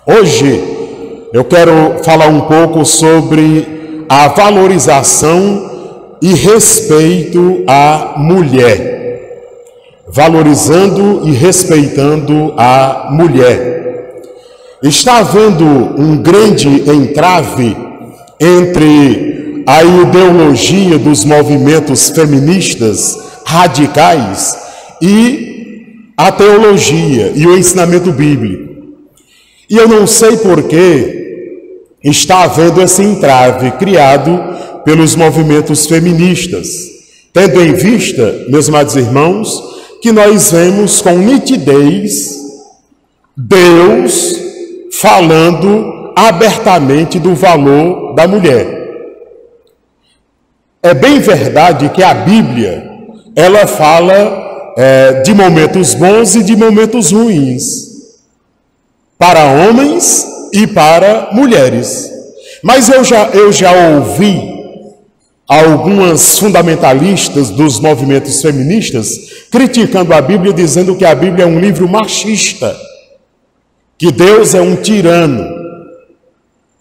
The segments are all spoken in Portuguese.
Hoje eu quero falar um pouco sobre a valorização e respeito à mulher. Valorizando e respeitando a mulher. Está havendo um grande entrave entre a ideologia dos movimentos feministas radicais e a teologia e o ensinamento bíblico. E eu não sei por que está havendo esse entrave criado pelos movimentos feministas, tendo em vista, meus amados irmãos, que nós vemos com nitidez Deus falando abertamente do valor da mulher. É bem verdade que a Bíblia, ela fala de momentos bons e de momentos ruins, para homens e para mulheres. Mas eu já ouvi algumas fundamentalistas dos movimentos feministas criticando a Bíblia, dizendo que a Bíblia é um livro machista, que Deus é um tirano,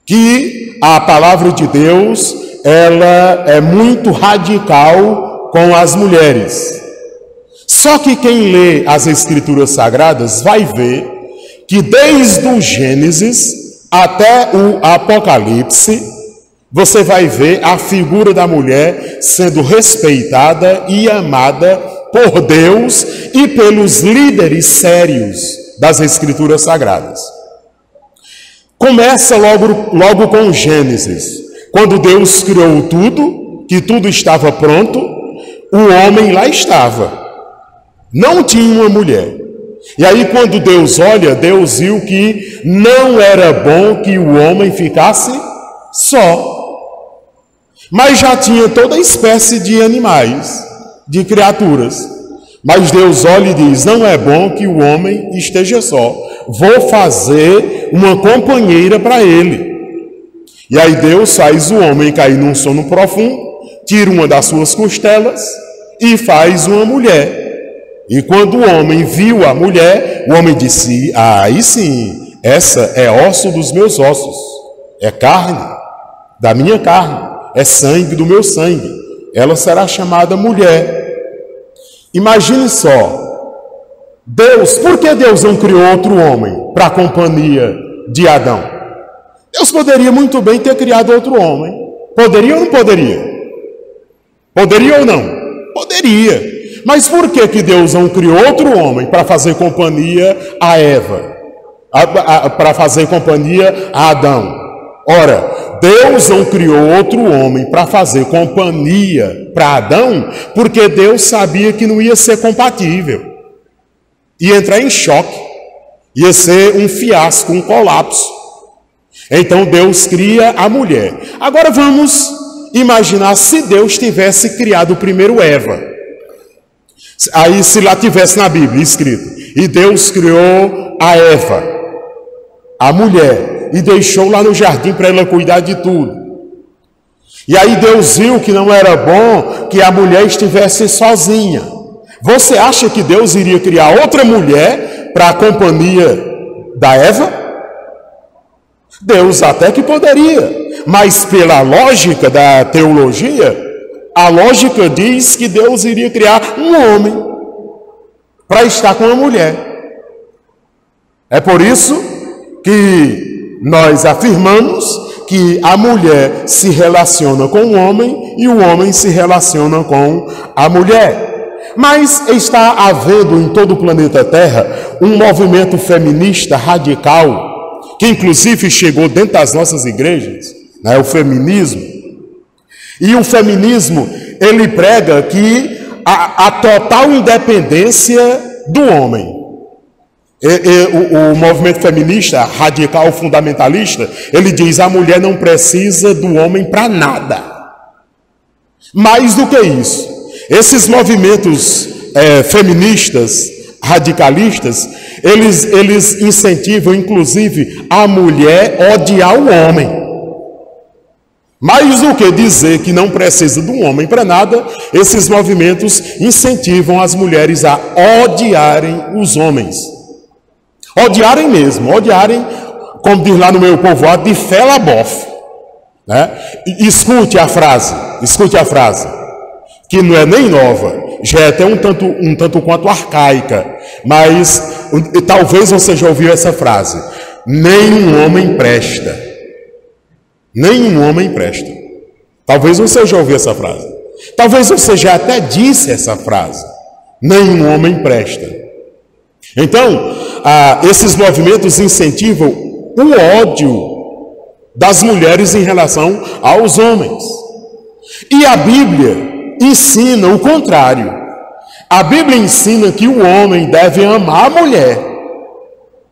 que a palavra de Deus ela é muito radical com as mulheres. Só que quem lê as Escrituras Sagradas vai ver que desde o Gênesis até o Apocalipse, você vai ver a figura da mulher sendo respeitada e amada por Deus e pelos líderes sérios das Escrituras Sagradas. Começa logo com o Gênesis, quando Deus criou tudo, que tudo estava pronto, o homem lá estava, não tinha uma mulher. E aí quando Deus olha, Deus viu que não era bom que o homem ficasse só. Mas já tinha toda espécie de animais, de criaturas. Mas Deus olha e diz, não é bom que o homem esteja só. Vou fazer uma companheira para ele. E aí Deus faz o homem cair num sono profundo, tira uma das suas costelas e faz uma mulher. E quando o homem viu a mulher, o homem disse, aí sim, essa é osso dos meus ossos, é carne da minha carne, é sangue do meu sangue, ela será chamada mulher. Imagine só, Deus, por que Deus não criou outro homem para a companhia de Adão? Deus poderia muito bem ter criado outro homem, poderia ou não poderia? Poderia ou não? Poderia. Mas por que Deus não criou outro homem para fazer companhia a Eva? Para fazer companhia a Adão? Ora, Deus não criou outro homem para fazer companhia para Adão, porque Deus sabia que não ia ser compatível. Ia entrar em choque. Ia ser um fiasco, um colapso. Então Deus cria a mulher. Agora vamos imaginar se Deus tivesse criado primeiro Eva. Aí se lá tivesse na Bíblia escrito, e Deus criou a Eva, a mulher, e deixou lá no jardim para ela cuidar de tudo. E aí Deus viu que não era bom que a mulher estivesse sozinha. Você acha que Deus iria criar outra mulher para a companhia da Eva? Deus até que poderia, mas pela lógica da teologia, a lógica diz que Deus iria criar um homem para estar com a mulher. É por isso que nós afirmamos que a mulher se relaciona com o homem e o homem se relaciona com a mulher. Mas está havendo em todo o planeta Terra um movimento feminista radical, que inclusive chegou dentro das nossas igrejas, né, o feminismo. E o feminismo, ele prega que a total independência do homem. O movimento feminista, radical, fundamentalista, ele diz a mulher não precisa do homem para nada. Mais do que isso, esses movimentos feministas, radicalistas, eles incentivam, inclusive, a mulher a odiar o homem. Mais do que dizer que não precisa de um homem para nada, esses movimentos incentivam as mulheres a odiarem os homens. Odiarem mesmo, odiarem como diz lá no meu povoado, de fela bof. Né? Escute a frase, que não é nem nova, já é até um tanto quanto arcaica, mas talvez você já ouviu essa frase: nenhum homem presta. Nenhum homem presta. Talvez você já ouviu essa frase. Talvez você já até disse essa frase: nenhum homem presta. Então, esses movimentos incentivam o ódio das mulheres em relação aos homens. E a Bíblia ensina o contrário. A Bíblia ensina que o homem deve amar a mulher.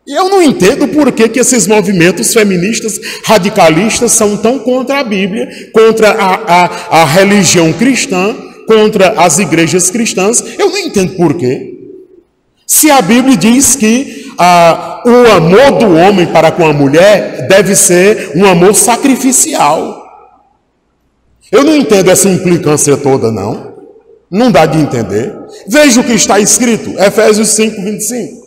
E eu não entendo por que esses movimentos feministas radicalistas são tão contra a Bíblia, contra a religião cristã, contra as igrejas cristãs. Eu não entendo por quê. Se a Bíblia diz que o amor do homem para com a mulher deve ser um amor sacrificial. Eu não entendo essa implicância toda, não. Não dá de entender. Veja o que está escrito, Efésios 5, 25.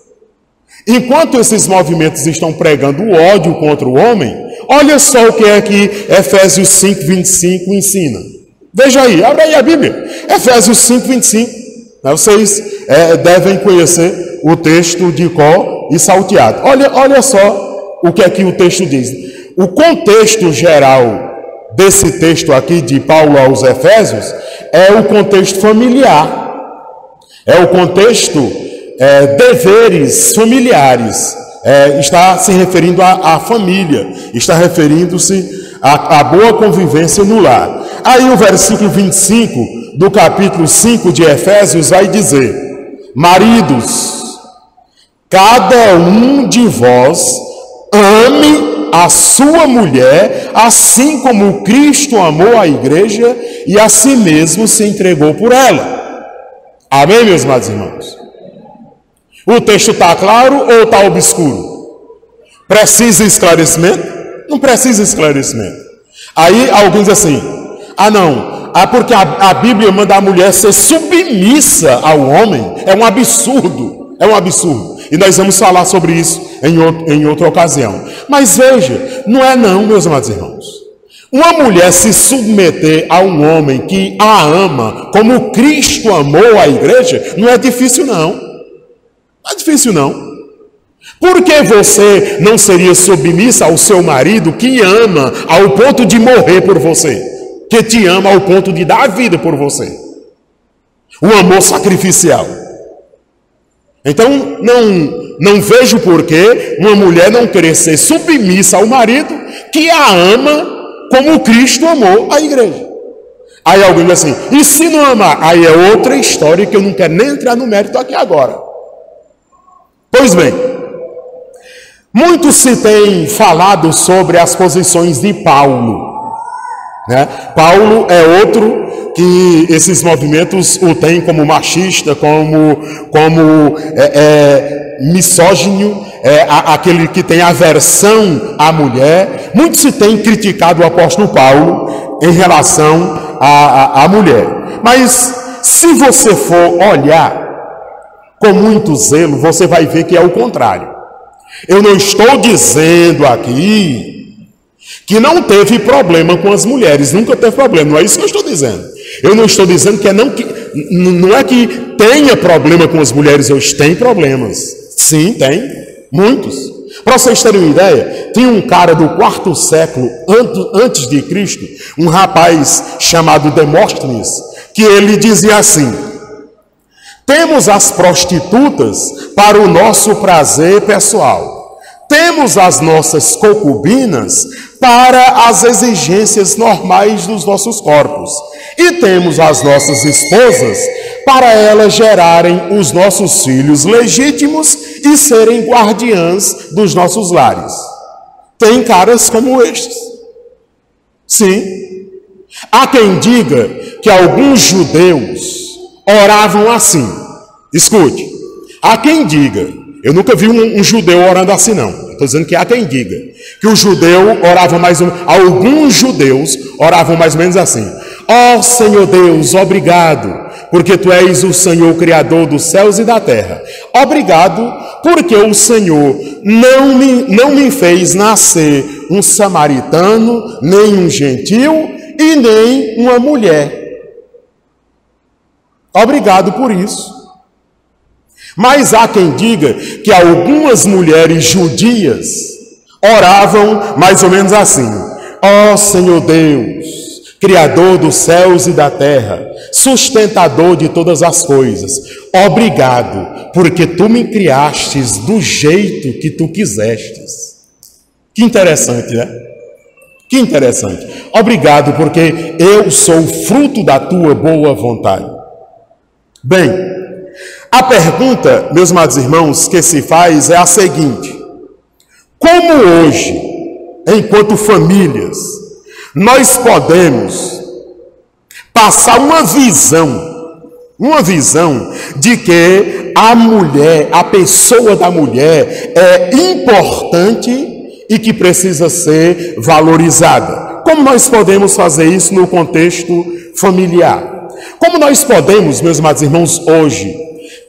Enquanto esses movimentos estão pregando o ódio contra o homem, olha só o que é que Efésios 5, 25 ensina. Veja aí, abre aí a Bíblia. Efésios 5, 25. Vocês devem conhecer o texto de cor e salteado. Olha só o que é que o texto diz. O contexto geral desse texto aqui de Paulo aos Efésios é o contexto familiar. É o contexto deveres familiares. Está se referindo à família. Está referindo-se à boa convivência no lar. Aí o versículo 25 do capítulo 5 de Efésios vai dizer: maridos, cada um de vós ame a sua mulher, assim como Cristo amou a igreja e a si mesmo se entregou por ela. Amém, meus amados irmãos? O texto está claro ou está obscuro? Precisa esclarecimento? Não precisa esclarecimento. Aí alguém diz assim: porque a Bíblia manda a mulher ser submissa ao homem. É um absurdo. E nós vamos falar sobre isso em outra ocasião. Mas veja, não é não, meus amados irmãos. Uma mulher se submeter a um homem que a ama, como Cristo amou a igreja, não é difícil não. Não é difícil não. Por que você não seria submissa ao seu marido que ama ao ponto de morrer por você? Que te ama ao ponto de dar a vida por você? Um amor sacrificial. Então, não vejo por que uma mulher não querer ser submissa ao marido que a ama como Cristo amou a igreja. Aí alguém diz assim: e se não amar? Aí é outra história que eu não quero nem entrar no mérito aqui agora. Pois bem, muito se tem falado sobre as posições de Paulo. Né? Paulo é outro que esses movimentos o têm como machista, como misógino, aquele que tem aversão à mulher. Muito se tem criticado o apóstolo Paulo em relação à mulher. Mas se você for olhar com muito zelo, você vai ver que é o contrário. Eu não estou dizendo aqui que não teve problema com as mulheres, nunca teve problema, não é isso que eu estou dizendo. Eu não estou dizendo não é que tenha problema com as mulheres, eles têm problemas. Sim, tem, muitos. Para vocês terem uma ideia, tinha um cara do 4º século antes de Cristo, um rapaz chamado Demóstenes, que ele dizia assim: temos as prostitutas para o nosso prazer pessoal. Temos as nossas concubinas para as exigências normais dos nossos corpos. E temos as nossas esposas para elas gerarem os nossos filhos legítimos e serem guardiãs dos nossos lares. Tem caras como estes. Sim. Há quem diga que alguns judeus oravam assim. Escute. Há quem diga, eu nunca vi um judeu orando assim não. Estou dizendo que há quem diga que o judeu orava mais ou menos, alguns judeus oravam mais ou menos assim: Ó Senhor Deus, obrigado, porque Tu és o Senhor Criador dos céus e da terra. Obrigado, porque o Senhor não me fez nascer um samaritano, nem um gentil e nem uma mulher. Obrigado por isso. Mas há quem diga que algumas mulheres judias oravam mais ou menos assim: ó Senhor Deus, Criador dos céus e da terra, sustentador de todas as coisas, obrigado, porque Tu me criastes do jeito que Tu quisestes. Que interessante, né? Que interessante. Obrigado, porque eu sou fruto da Tua boa vontade. Bem, a pergunta, meus amados irmãos, que se faz é a seguinte: como hoje, enquanto famílias, nós podemos passar uma visão de que a mulher, a pessoa da mulher é importante e que precisa ser valorizada? Como nós podemos fazer isso no contexto familiar? Como nós podemos, meus amados irmãos, hoje,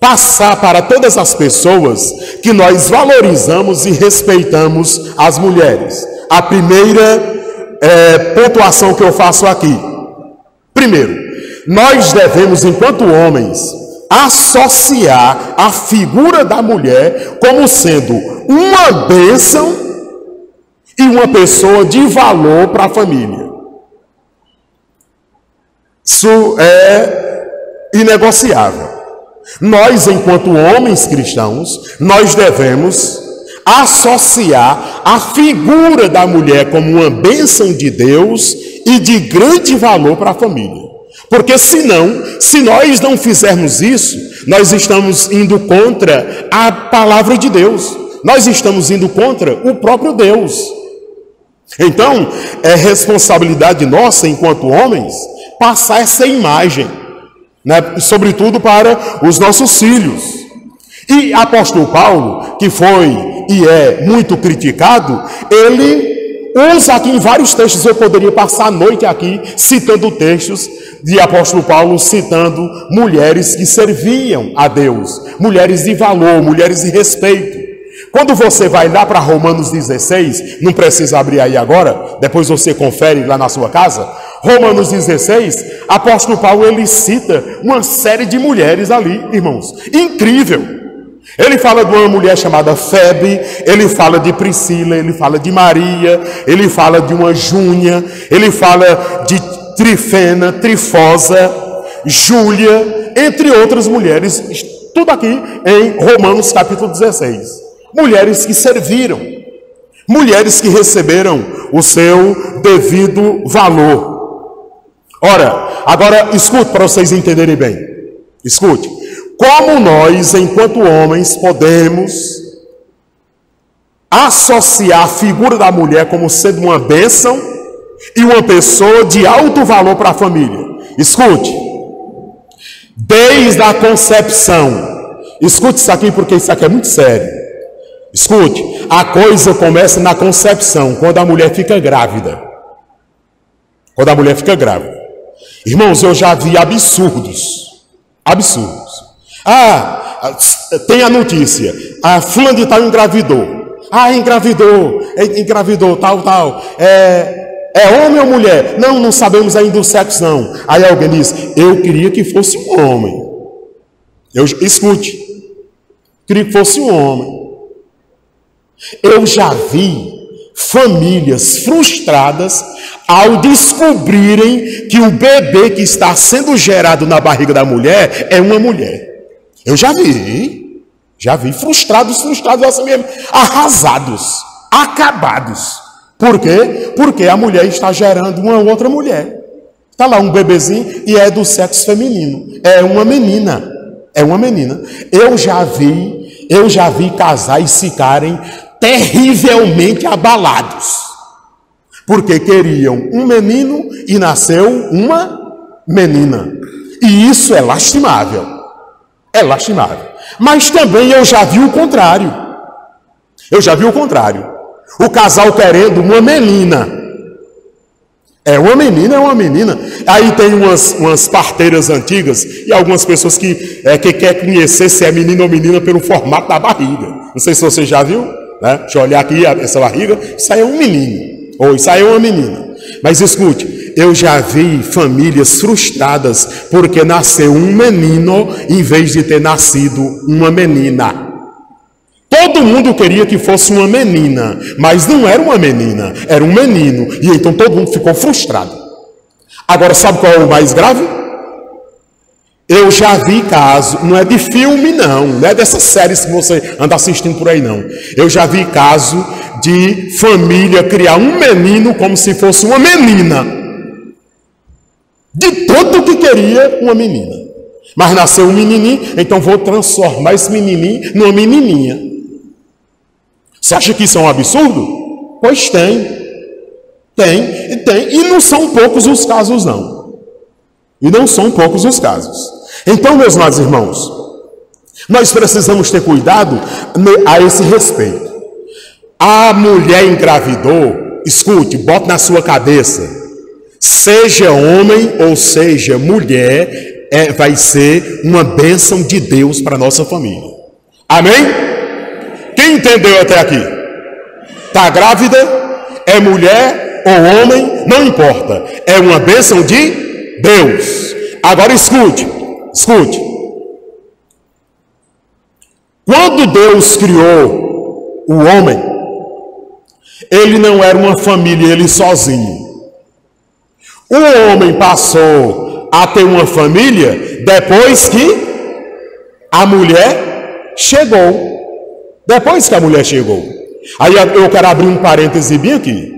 passar para todas as pessoas que nós valorizamos e respeitamos as mulheres? A primeira pontuação que eu faço aqui. Primeiro, nós devemos, enquanto homens, associar a figura da mulher como sendo uma bênção e uma pessoa de valor para a família. Isso é inegociável. Nós, enquanto homens cristãos, nós devemos associar a figura da mulher como uma bênção de Deus e de grande valor para a família. Porque senão, se nós não fizermos isso, nós estamos indo contra a palavra de Deus. Nós estamos indo contra o próprio Deus. Então, é responsabilidade nossa, enquanto homens, passar essa imagem, né, sobretudo para os nossos filhos. E apóstolo Paulo, que foi e é muito criticado, ele usa aqui em vários textos. Eu poderia passar a noite aqui citando textos de apóstolo Paulo, citando mulheres que serviam a Deus, mulheres de valor, mulheres de respeito. Quando você vai lá para Romanos 16, não precisa abrir aí agora, depois você confere lá na sua casa. Romanos 16, apóstolo Paulo, ele cita uma série de mulheres ali, irmãos, incrível. Ele fala de uma mulher chamada Febe, ele fala de Priscila, ele fala de Maria, ele fala de uma Júnia, ele fala de Trifena, Trifosa, Júlia, entre outras mulheres, tudo aqui em Romanos capítulo 16. Mulheres que serviram, mulheres que receberam o seu devido valor. Ora, agora escute para vocês entenderem bem, escute. Como nós, enquanto homens, podemos associar a figura da mulher como sendo uma bênção e uma pessoa de alto valor para a família? Escute, desde a concepção, escute isso aqui porque isso aqui é muito sério. Escute, a coisa começa na concepção, quando a mulher fica grávida. Quando a mulher fica grávida. Irmãos, eu já vi absurdos. Tem a notícia, a fulana de tal engravidou. Engravidou, tal. É homem ou mulher? Não sabemos ainda o sexo não. Aí alguém diz, eu queria que fosse um homem. Escute, queria que fosse um homem. Eu já vi famílias frustradas ao descobrirem que o bebê que está sendo gerado na barriga da mulher é uma mulher. Eu já vi frustrados assim mesmo, arrasados, acabados. Por quê? Porque a mulher está gerando uma outra mulher. Está lá um bebezinho e é do sexo feminino. É uma menina. Eu já vi casais ficarem terrivelmente abalados. Porque queriam um menino e nasceu uma menina. E isso é lastimável. Mas também eu já vi o contrário. O casal querendo uma menina. É uma menina, é uma menina. Aí tem umas parteiras antigas e algumas pessoas que quer conhecer se é menino ou menina pelo formato da barriga. Não sei se você já viu, né? Deixa eu olhar aqui essa barriga. Isso aí é um menino, ou isso aí é uma menina. Mas escute, eu já vi famílias frustradas porque nasceu um menino em vez de ter nascido uma menina. Todo mundo queria que fosse uma menina, mas não era uma menina, era um menino. E então todo mundo ficou frustrado. Agora, sabe qual é o mais grave? Eu já vi caso, não é de filme não é dessas séries que você anda assistindo por aí não. Eu já vi caso de família criar um menino como se fosse uma menina. De tanto que queria uma menina. Mas nasceu um menininho, então vou transformar esse menininho numa menininha. Você acha que isso é um absurdo? Pois tem. E não são poucos os casos, não. E não são poucos os casos. Então, meus amados irmãos, nós precisamos ter cuidado a esse respeito. A mulher engravidou, escute, bote na sua cabeça, seja homem ou seja mulher, vai ser uma bênção de Deus para a nossa família. Amém? Quem entendeu até aqui? Está grávida? É mulher ou homem? Não importa. É uma bênção de Deus. Agora escute. Quando Deus criou o homem, ele não era uma família, ele sozinho. O homem passou a ter uma família depois que a mulher chegou. Depois que a mulher chegou. Aí eu quero abrir um parêntese bem aqui.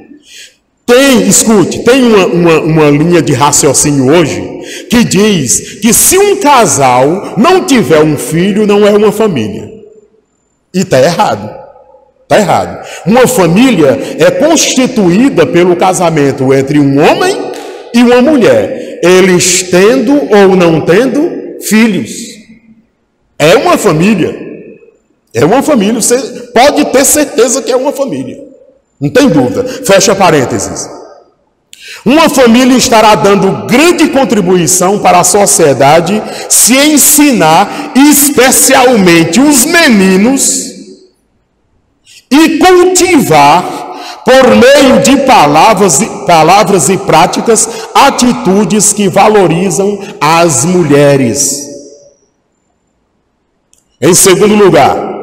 Tem uma linha de raciocínio hoje que diz que se um casal não tiver um filho, não é uma família. E está errado. Está errado. Uma família é constituída pelo casamento entre um homem e uma mulher, eles tendo ou não tendo filhos. É uma família. É uma família, você pode ter certeza que é uma família. Não tem dúvida. Fecha parênteses. Uma família estará dando grande contribuição para a sociedade se ensinar especialmente os meninos e cultivar, por meio de palavras e práticas, atitudes que valorizam as mulheres. Em segundo lugar,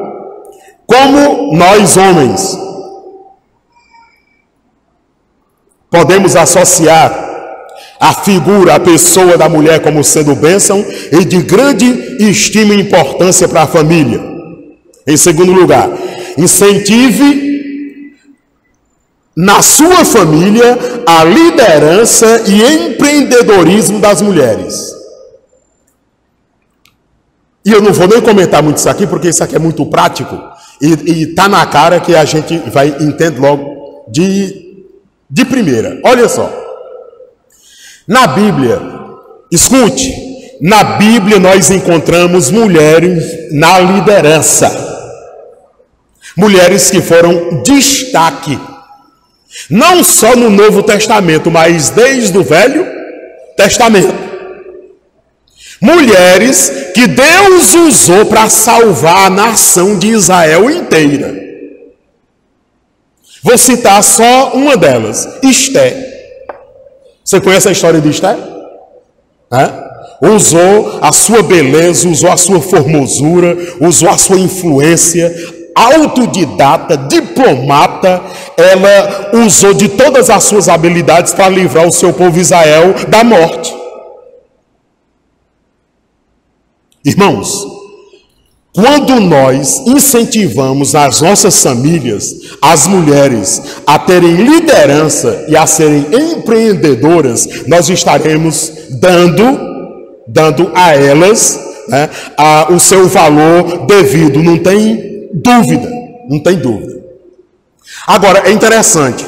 como nós homens podemos associar a figura, a pessoa da mulher como sendo bênção e de grande estima e importância para a família? Em segundo lugar, incentive na sua família a liderança e empreendedorismo das mulheres. E eu não vou nem comentar muito isso aqui, porque isso aqui é muito prático. E está na cara que a gente vai entender logo de primeira. Olha só. Na Bíblia, escute, na Bíblia nós encontramos mulheres na liderança. Mulheres que foram destaque. Não só no Novo Testamento, mas desde o Velho Testamento. Mulheres que Deus usou para salvar a nação de Israel inteira. Vou citar só uma delas, Esté. Você conhece a história de Esté? Usou a sua beleza, usou a sua formosura, usou a sua influência, autodidata, diplomata. Ela usou de todas as suas habilidades para livrar o seu povo Israel da morte. Irmãos, quando nós incentivamos as nossas famílias, as mulheres, a terem liderança e a serem empreendedoras, nós estaremos dando a elas, né, o seu valor devido. Não tem dúvida. Agora, é interessante.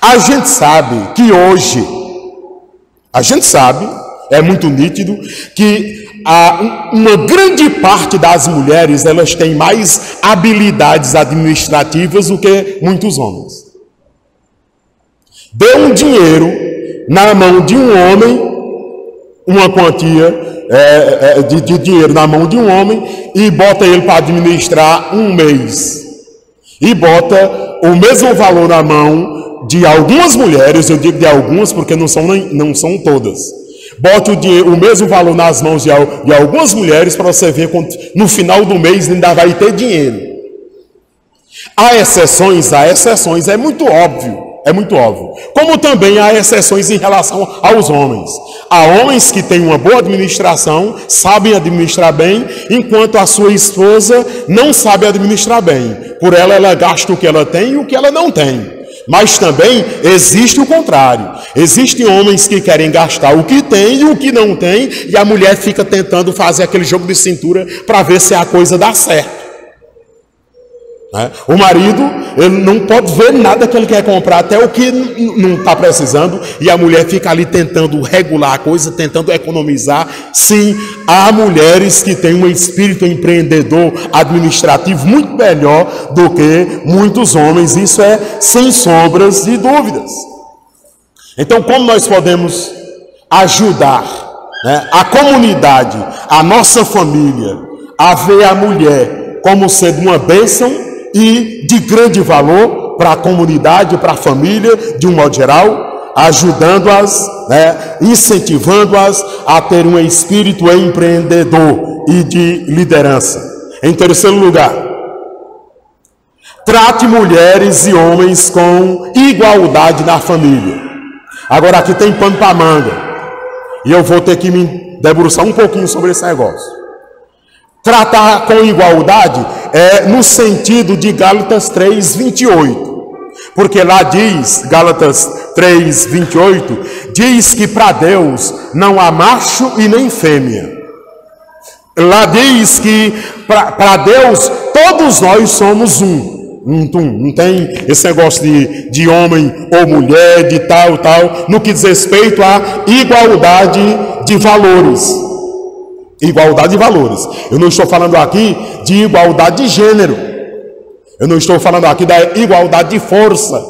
A gente sabe que hoje, é muito nítido que uma grande parte das mulheres, elas têm mais habilidades administrativas do que muitos homens. Dê um dinheiro na mão de um homem, uma quantia de dinheiro na mão de um homem, e bota ele para administrar um mês. E bota o mesmo valor na mão de algumas mulheres, eu digo de algumas porque não são todas. Bote o mesmo valor nas mãos de algumas mulheres para você ver quando, no final do mês ainda vai ter dinheiro. Há exceções, é muito óbvio. É muito óbvio. Como também há exceções em relação aos homens. Há homens que têm uma boa administração, sabem administrar bem, enquanto a sua esposa não sabe administrar bem. Por ela gasta o que ela tem e o que ela não tem. Mas também existe o contrário. Existem homens que querem gastar o que tem e o que não tem, e a mulher fica tentando fazer aquele jogo de cintura para ver se a coisa dá certo. O marido, ele não pode ver nada que ele quer comprar, até o que não está precisando, e a mulher fica ali tentando regular a coisa, tentando economizar. Sim, há mulheres que têm um espírito empreendedor administrativo muito melhor do que muitos homens, isso é sem sombras de dúvidas. Então, como nós podemos ajudar a comunidade, a nossa família, a ver a mulher como sendo uma bênção e de grande valor para a comunidade, para a família, de um modo geral, ajudando-as, incentivando-as a ter um espírito empreendedor e de liderança. Em terceiro lugar, trate mulheres e homens com igualdade na família. Agora aqui tem pano para manga, e eu vou ter que me debruçar um pouquinho sobre esse negócio. Tratar com igualdade é no sentido de Gálatas 3:28. Porque lá diz, Gálatas 3:28, diz que para Deus não há macho e nem fêmea. Lá diz que para Deus todos nós somos um. Não tem esse negócio de homem ou mulher, de tal, no que diz respeito à igualdade de valores. Igualdade de valores. Eu não estou falando aqui de igualdade de gênero. Eu não estou falando aqui da igualdade de força.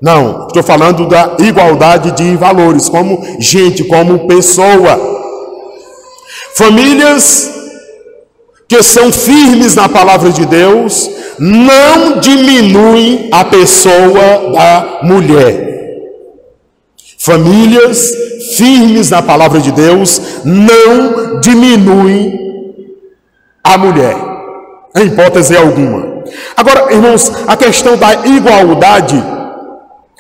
Não, estou falando da igualdade de valores, como gente, como pessoa. Famílias que são firmes na palavra de Deus não diminuem a pessoa da mulher. Famílias firmes na palavra de Deus não diminuem a mulher, em hipótese alguma. Agora, irmãos, a questão da igualdade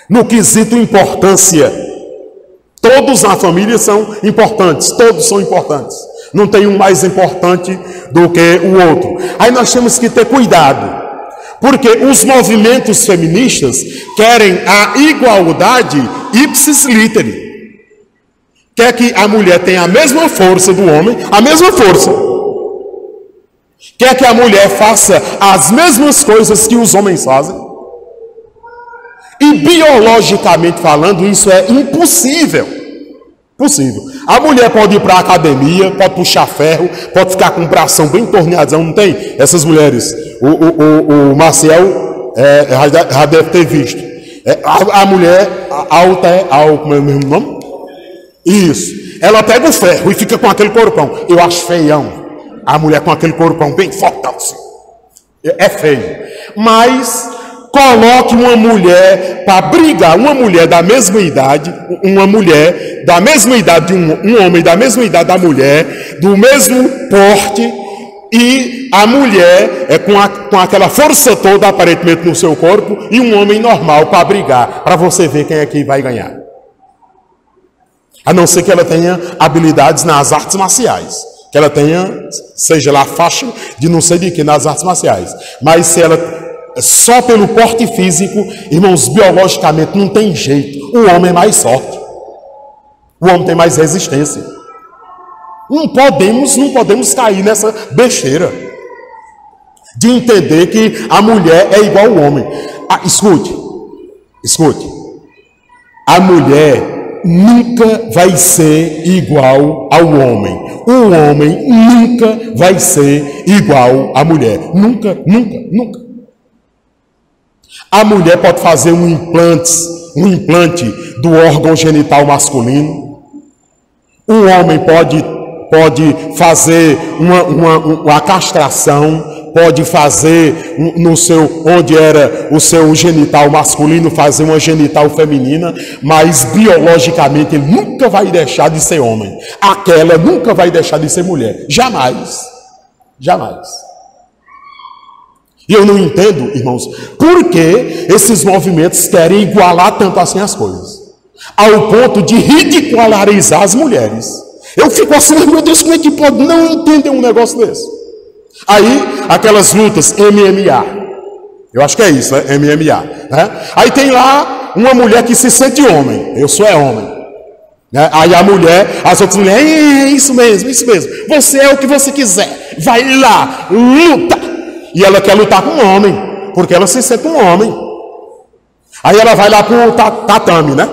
no quesito importância, todos na família são importantes, todos são importantes. Não tem um mais importante do que o outro. Aí nós temos que ter cuidado, porque os movimentos feministas querem a igualdade ipsis literi. Quer que a mulher tenha a mesma força do homem, a mesma força. Quer que a mulher faça as mesmas coisas que os homens fazem. E biologicamente falando, isso é impossível. Possível. A mulher pode ir para a academia, pode puxar ferro, pode ficar com o bração bem torneadão, não tem? Essas mulheres, o Marcel já deve ter visto. A mulher alta como é o mesmo nome? Isso. Ela pega o ferro e fica com aquele corpão. Eu acho feião. A mulher com aquele corpão bem fortão assim. É feio. Mas coloque uma mulher para brigar, uma mulher da mesma idade, uma mulher da mesma idade de um homem da mesma idade da mulher, do mesmo porte, e a mulher com aquela força toda aparentemente no seu corpo, e um homem normal para brigar, para você ver quem é que vai ganhar. A não ser que ela tenha habilidades nas artes marciais. Que ela tenha, seja lá faixa de não sei de que nas artes marciais. Mas se ela, só pelo porte físico, irmãos, biologicamente não tem jeito. O homem é mais forte. O homem tem mais resistência. Não podemos cair nessa besteira. De entender que a mulher é igual ao homem. Escute. A mulher nunca vai ser igual ao homem. O homem nunca vai ser igual à mulher. Nunca. A mulher pode fazer um implante um implante do órgão genital masculino. Um homem pode fazer uma castração, pode fazer no seu, onde era o seu genital masculino, fazer uma genital feminina, mas biologicamente ele nunca vai deixar de ser homem. Aquela nunca vai deixar de ser mulher. Jamais. Jamais. E eu não entendo, irmãos, por que esses movimentos querem igualar tanto assim as coisas, ao ponto de ridicularizar as mulheres. Eu fico assim, meu Deus, como é que pode não entender um negócio desse? Aí, aquelas lutas MMA, eu acho que é isso, né? MMA, né? Aí tem lá uma mulher que se sente homem, eu sou homem, né? Aí a mulher, as outras mulheres, isso mesmo, você é o que você quiser, vai lá, luta, e ela quer lutar com um homem, porque ela se sente um homem. Aí ela vai lá pro tatame, né?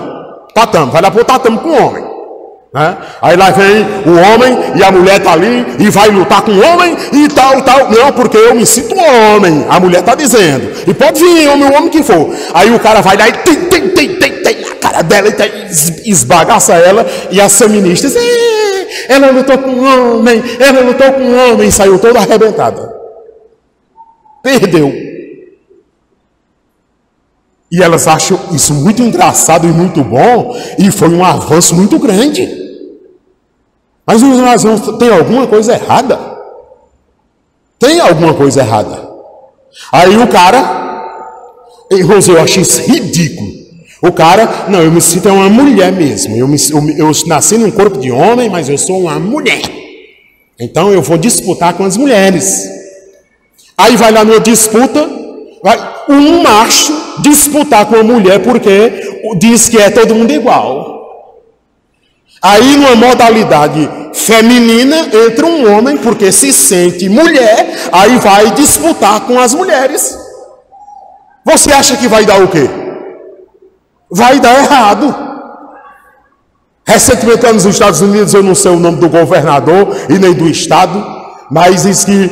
Vai lá pro tatame com o homem. Aí lá vem o homem e a mulher está ali e vai lutar com o homem e tal. Não, porque eu me sinto homem, a mulher está dizendo. E pode vir o homem que for. Aí o cara vai lá e tem a cara dela e esbagaça ela. E as feministas, ela lutou com um homem, e saiu toda arrebentada. Perdeu. E elas acham isso muito engraçado e muito bom, e foi um avanço muito grande. Mas nós vamos, tem alguma coisa errada? Tem alguma coisa errada. Aí o cara, irmãos, eu achei isso ridículo. O cara, não, eu me sinto uma mulher mesmo. Eu nasci num corpo de homem, mas eu sou uma mulher. Então eu vou disputar com as mulheres. Aí vai lá numa disputa, vai um macho disputar com a mulher porque diz que é todo mundo igual. Aí numa modalidade feminina entra um homem porque se sente mulher, aí vai disputar com as mulheres. Você acha que vai dar o quê? Vai dar errado. Recentemente lá nos Estados Unidos, eu não sei o nome do governador e nem do estado, mas diz que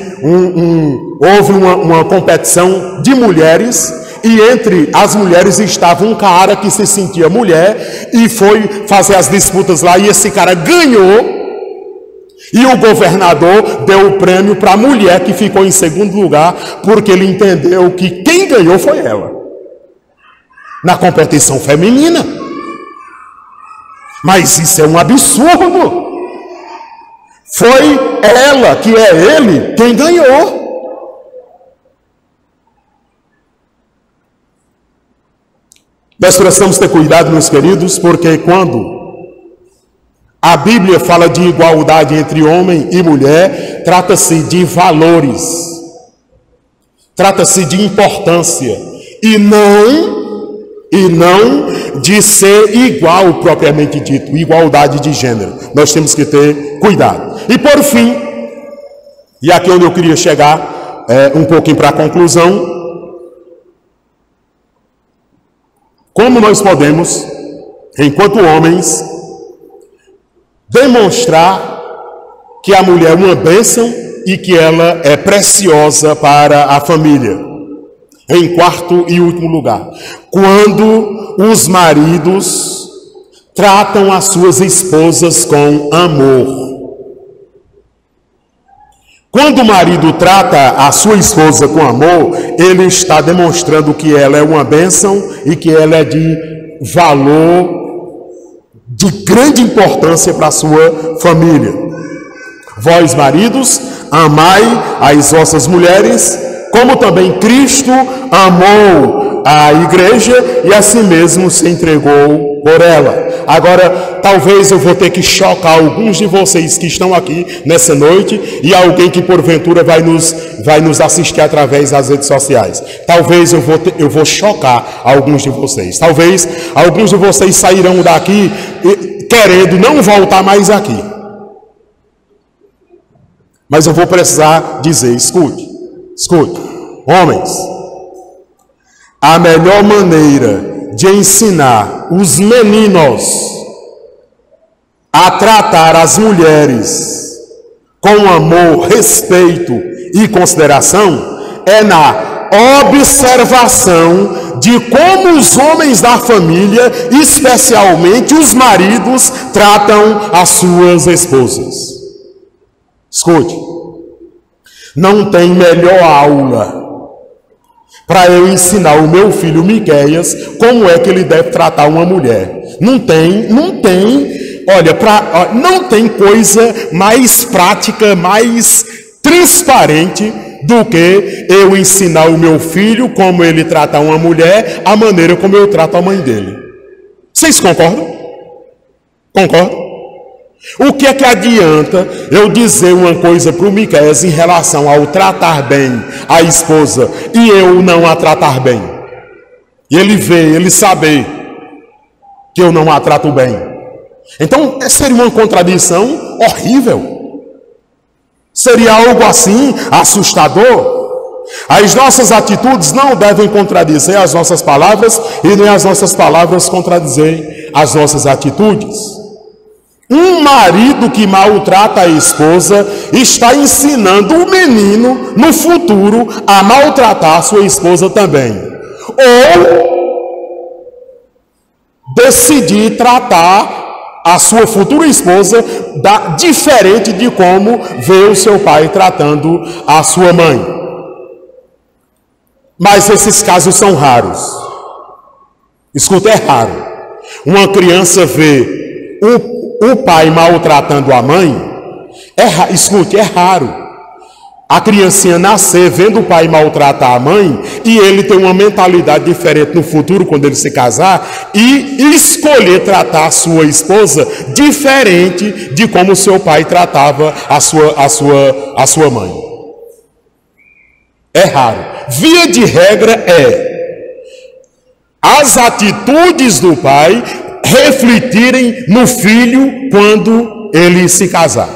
houve uma competição de mulheres, e entre as mulheres estava um cara que se sentia mulher e foi fazer as disputas lá, e esse cara ganhou, e o governador deu o prêmio para a mulher que ficou em segundo lugar, porque ele entendeu que quem ganhou foi ela na competição feminina. Mas isso é um absurdo. Foi ela, que é ele, quem ganhou. Nós precisamos ter cuidado, meus queridos, porque quando a Bíblia fala de igualdade entre homem e mulher, trata-se de valores, trata-se de importância, e não de ser igual propriamente dito, igualdade de gênero. Nós temos que ter cuidado. E por fim, e aqui onde eu queria chegar, um pouquinho para a conclusão, como nós podemos, enquanto homens, demonstrar que a mulher é uma bênção e que ela é preciosa para a família? Em quarto e último lugar, quando os maridos tratam as suas esposas com amor. Quando o marido trata a sua esposa com amor, ele está demonstrando que ela é uma bênção e que ela é de valor, de grande importância para a sua família. Vós, maridos, amai as vossas mulheres, como também Cristo amou a igreja e a si mesmo se entregou por ela. Agora, talvez eu vou ter que chocar alguns de vocês que estão aqui nessa noite e alguém que porventura vai nos assistir através das redes sociais. Talvez eu vou chocar alguns de vocês. Talvez alguns de vocês sairão daqui querendo não voltar mais aqui. Mas eu vou precisar dizer, escute, homens, a melhor maneira de ensinar os meninos a tratar as mulheres com amor, respeito e consideração é na observação de como os homens da família, especialmente os maridos, tratam as suas esposas. Escute, não tem melhor aula para eu ensinar o meu filho Miqueias como é que ele deve tratar uma mulher. Não tem, olha, não tem coisa mais prática, mais transparente do que eu ensinar o meu filho como ele trata uma mulher, a maneira como eu trato a mãe dele. Vocês concordam? Concordam? O que é que adianta eu dizer uma coisa para o Miqueias em relação ao tratar bem a esposa e eu não a tratar bem? E ele saber que eu não a trato bem. Então seria uma contradição horrível. Seria algo assim assustador. As nossas atitudes não devem contradizer as nossas palavras e nem as nossas palavras contradizer as nossas atitudes. Um marido que maltrata a esposa está ensinando o menino no futuro a maltratar a sua esposa também. Ou decidir tratar a sua futura esposa diferente de como vê o seu pai tratando a sua mãe. Mas esses casos são raros. Escuta, é raro. Uma criança vê o pai maltratando a mãe, escute, é raro. A criancinha nascer vendo o pai maltratar a mãe e ele ter uma mentalidade diferente no futuro quando ele se casar e escolher tratar a sua esposa diferente de como o seu pai tratava a sua mãe. É raro. Via de regra as atitudes do pai refletirem no filho quando ele se casar.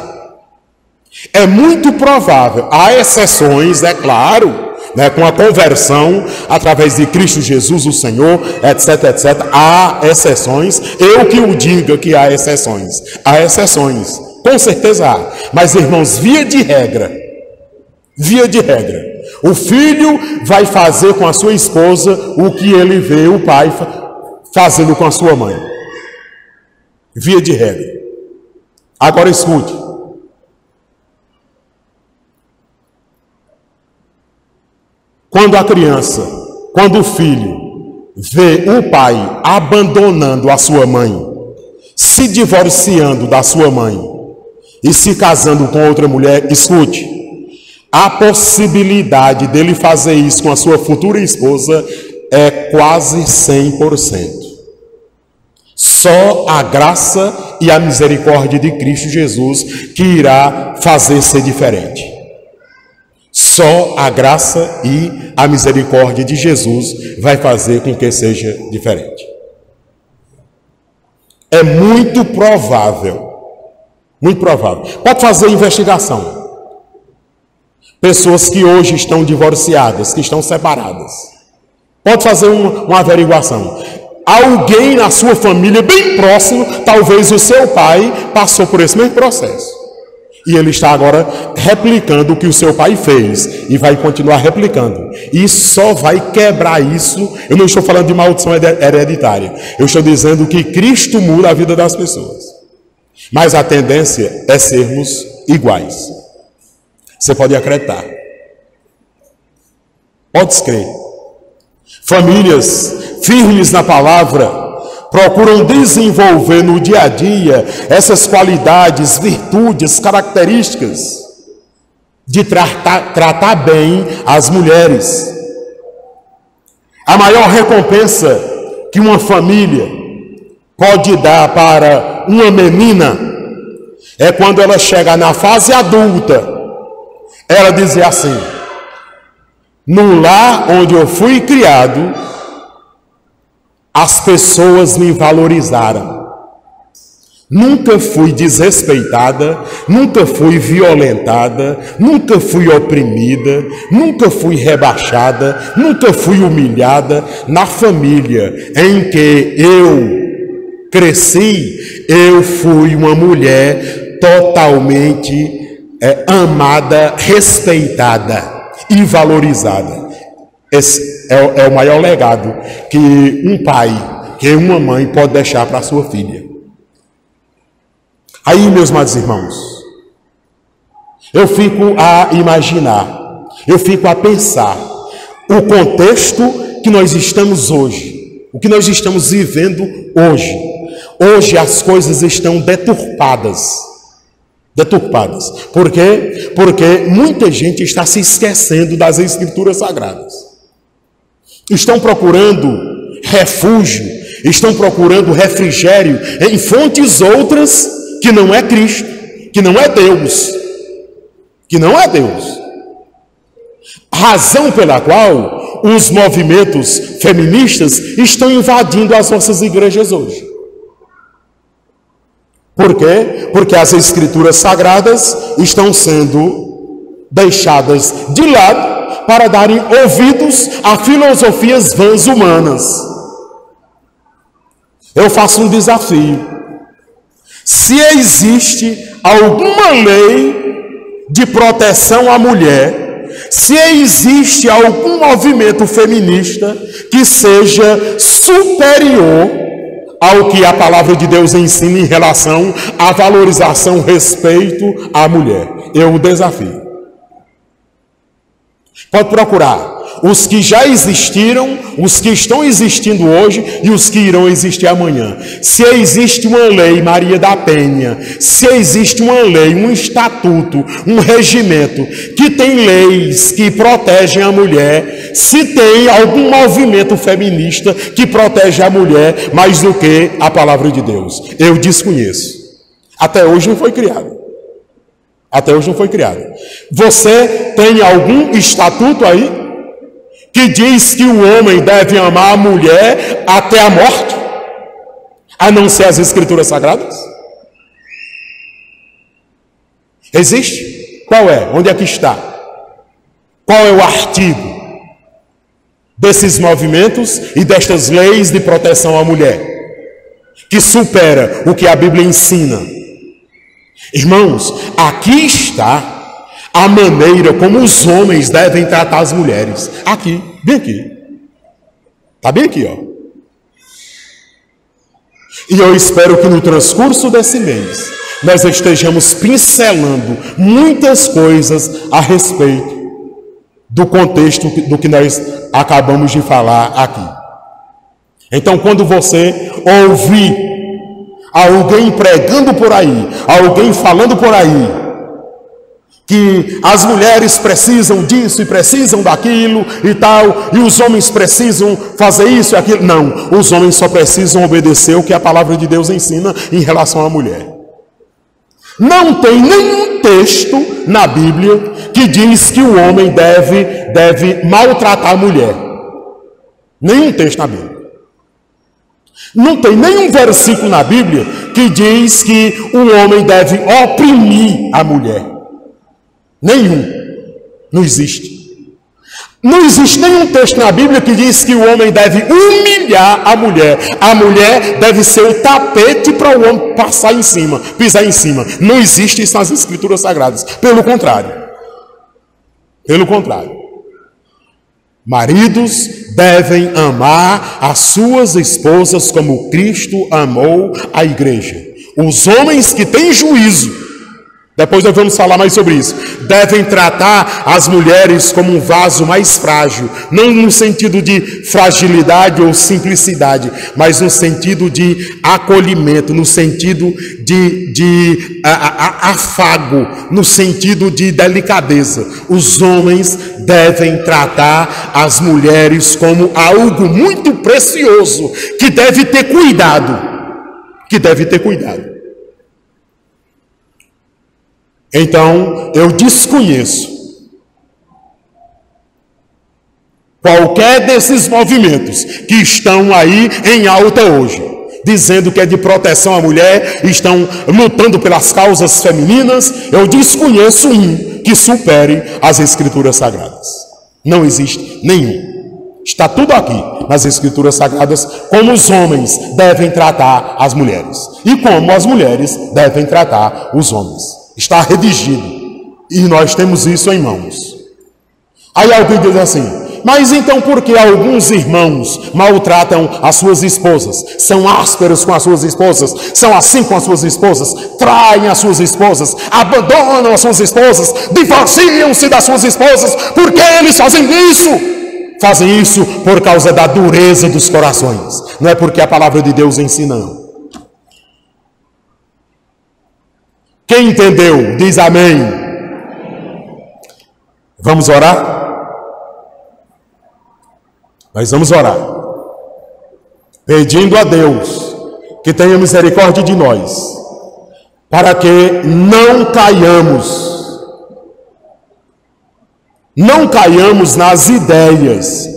É muito provável, há exceções, é claro, né, com a conversão através de Cristo Jesus, o Senhor, etc, etc. Há exceções, eu que o diga que há exceções, com certeza há. Mas, irmãos, via de regra, o filho vai fazer com a sua esposa o que ele vê o pai fazendo com a sua mãe. Via de regra. Agora escute. Quando o filho vê o pai abandonando a sua mãe, se divorciando da sua mãe e se casando com outra mulher, escute, a possibilidade dele fazer isso com a sua futura esposa é quase 100%. Só a graça e a misericórdia de Cristo Jesus que irá fazer ser diferente. Só a graça e a misericórdia de Jesus vai fazer com que seja diferente. É muito provável. Pode fazer investigação. Pessoas que hoje estão divorciadas, que estão separadas. Pode fazer uma averiguação. Alguém na sua família bem próximo, talvez o seu pai, passou por esse mesmo processo. E ele está agora replicando o que o seu pai fez. E vai continuar replicando. E só vai quebrar isso. Eu não estou falando de maldição hereditária. Eu estou dizendo que Cristo muda a vida das pessoas. Mas a tendência é sermos iguais. Você pode acreditar. Pode crer. Famílias firmes na palavra procuram desenvolver no dia a dia essas qualidades, virtudes, características de tratar bem as mulheres. A maior recompensa que uma família pode dar para uma menina é quando ela chega na fase adulta, ela dizer assim: no lar onde eu fui criado, as pessoas me valorizaram. Nunca fui desrespeitada, nunca fui violentada, nunca fui oprimida, nunca fui rebaixada, nunca fui humilhada. Na família em que eu cresci, eu fui uma mulher totalmente amada, respeitada e valorizada. Esse é o maior legado que um pai, que uma mãe pode deixar para a sua filha. Aí, meus amados irmãos, eu fico a imaginar, eu fico a pensar o contexto que nós estamos hoje, o que nós estamos vivendo hoje. Hoje as coisas estão deturpadas. Por quê? Porque muita gente está se esquecendo das Escrituras Sagradas. Estão procurando refúgio, estão procurando refrigério em fontes outras que não é Cristo, que não é Deus. Razão pela qual os movimentos feministas estão invadindo as nossas igrejas hoje. Por quê? Porque as Escrituras Sagradas estão sendo deixadas de lado para darem ouvidos a filosofias vãs humanas. Eu faço um desafio. Se existe alguma lei de proteção à mulher, se existe algum movimento feminista que seja superior ao que a palavra de Deus ensina em relação à valorização, respeito à mulher, eu o desafio. Pode procurar os que já existiram, os que estão existindo hoje e os que irão existir amanhã. Se existe uma lei Maria da Penha, se existe uma lei, um estatuto, um regimento que tem leis que protegem a mulher, se tem algum movimento feminista que protege a mulher mais do que a palavra de Deus, eu desconheço. Até hoje não foi criado. Você tem algum estatuto aí que diz que o homem deve amar a mulher até a morte, a não ser as Escrituras Sagradas? Existe? Qual é? Onde é que está? Qual é o artigo desses movimentos e destas leis de proteção à mulher que supera o que a Bíblia ensina? Irmãos, aqui está a maneira como os homens devem tratar as mulheres. Aqui, bem aqui. Está bem aqui, ó. E eu espero que no transcurso desse mês nós estejamos pincelando muitas coisas a respeito do contexto do que nós acabamos de falar aqui. Então, quando você ouvir alguém pregando por aí, alguém falando por aí, que as mulheres precisam disso e precisam daquilo e tal, e os homens precisam fazer isso e aquilo. Não, os homens só precisam obedecer o que a palavra de Deus ensina em relação à mulher. Não tem nenhum texto na Bíblia que diz que o homem deve maltratar a mulher. Nenhum texto na Bíblia. Não tem nenhum versículo na Bíblia que diz que o homem deve oprimir a mulher. Nenhum. Não existe. Não existe nenhum texto na Bíblia que diz que o homem deve humilhar a mulher. A mulher deve ser o tapete para o homem passar em cima, pisar em cima. Não existe isso nas Escrituras Sagradas. Pelo contrário. Maridos devem amar as suas esposas como Cristo amou a igreja. Os homens que têm juízo, depois nós vamos falar mais sobre isso, devem tratar as mulheres como um vaso mais frágil, não no sentido de fragilidade ou simplicidade, mas no sentido de acolhimento, no sentido de afago, no sentido de delicadeza. Os homens devem tratar as mulheres como algo muito precioso, que deve ter cuidado. Então, eu desconheço qualquer desses movimentos que estão aí em alta hoje, dizendo que é de proteção à mulher, estão lutando pelas causas femininas. Eu desconheço um que supere as Escrituras Sagradas. Não existe nenhum. Está tudo aqui nas Escrituras Sagradas, como os homens devem tratar as mulheres e como as mulheres devem tratar os homens. Está redigido. E nós temos isso em mãos. Aí alguém diz assim: Mas então por que alguns irmãos maltratam as suas esposas? São ásperos com as suas esposas? São assim com as suas esposas? Traem as suas esposas? Abandonam as suas esposas? Divorciam-se das suas esposas? Por que eles fazem isso? Fazem isso por causa da dureza dos corações. Não é porque a palavra de Deus ensina, não. Quem entendeu, diz amém. Vamos orar? Nós vamos orar, pedindo a Deus que tenha misericórdia de nós, para que não caiamos nas ideias.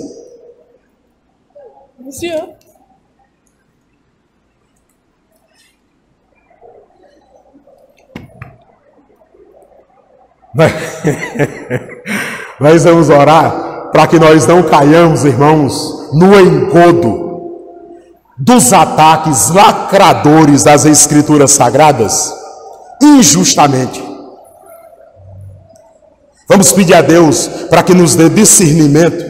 Nós vamos orar para que nós não caiamos, irmãos, no engodo dos ataques lacradores das Escrituras Sagradas, injustamente. Vamos pedir a Deus para que nos dê discernimento,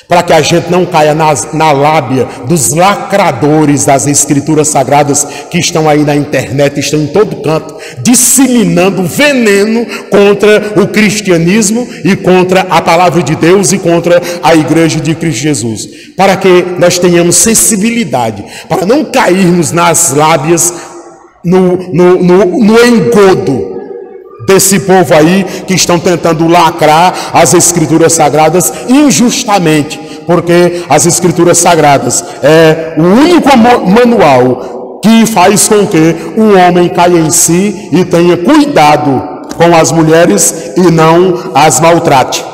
para que a gente não caia na lábia dos lacradores das Escrituras Sagradas que estão aí na internet, estão em todo canto, disseminando veneno contra o cristianismo e contra a palavra de Deus e contra a igreja de Cristo Jesus. Para que nós tenhamos sensibilidade, para não cairmos nas lábias, no engodo desse povo aí que estão tentando lacrar as Escrituras Sagradas injustamente, porque as Escrituras Sagradas é o único manual que faz com que o homem caia em si e tenha cuidado com as mulheres e não as maltrate.